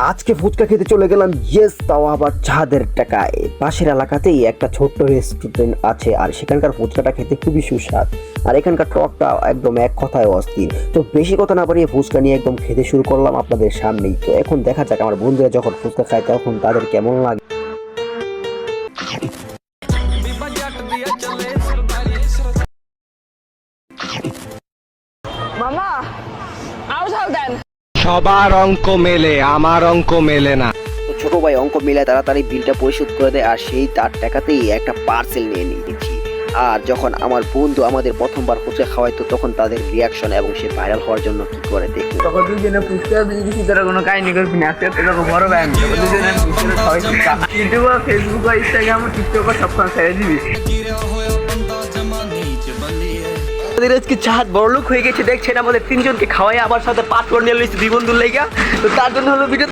আজকে ফুচকা খেতে চলে গেলাম, ইয়েস, তাও আবার চাঁদের টাকায়। পাশের এলাকাতেই একটা ছোট্ট রেস্টুরেন্ট আছে, আর সেখানকার ফুচকাটা খেতে খুবই সুস্বাদ, আর এখানকার টকটা একদম এক কথায় অস্থির। তো বেশি কথা না বাড়িয়ে ফুচকা নিয়ে একদম খেতে শুরু করলাম আপনাদের সামনেই। তো এখন দেখা যাক আমার বন্ধুরা যখন ফুচকা খায় তখন তাদের কেমন লাগে। মামা আরো ঝাল দেন। সবার অঙ্ক মেলে, আমার অঙ্ক মেলে না। তো ছোট ভাই অঙ্ক মিলায় তাড়াতাড়ি বিলটা পরিশোধ করে দেয়, আর সেই তার টাকাতেই একটা পার্সেল নিয়ে নিয়েছি। আর যখন আমার বন্ধু আমাদের প্রথমবার ফুচকা খাওয়াইতো তখন তাদের রিয়াকশন এবং সে ভাইরাল হওয়ার জন্য কি করে দেখুন। তখন দুজনে ফুচকা দিয়েছি, তোরা কোনো কাহিনী করবি না। আজকে তোরা বড় ব্যায়াম দুজনে ফুচকা খাওয়াইছি। ইউটিউব, ফেসবুক, ইনস্টাগ্রাম, টিকটক সবখানে ছেড়ে দিবি। আমাদের আজকে চাঁদ বড়লোক হয়ে গেছে দেখছেন, আমাদের তিনজনকে খাওয়াই আমার সাথে পাসপোর্ট নিয়ে লইছি দুই বন্ধুর লেগা। তো তার জন্য হলো ভিডিও।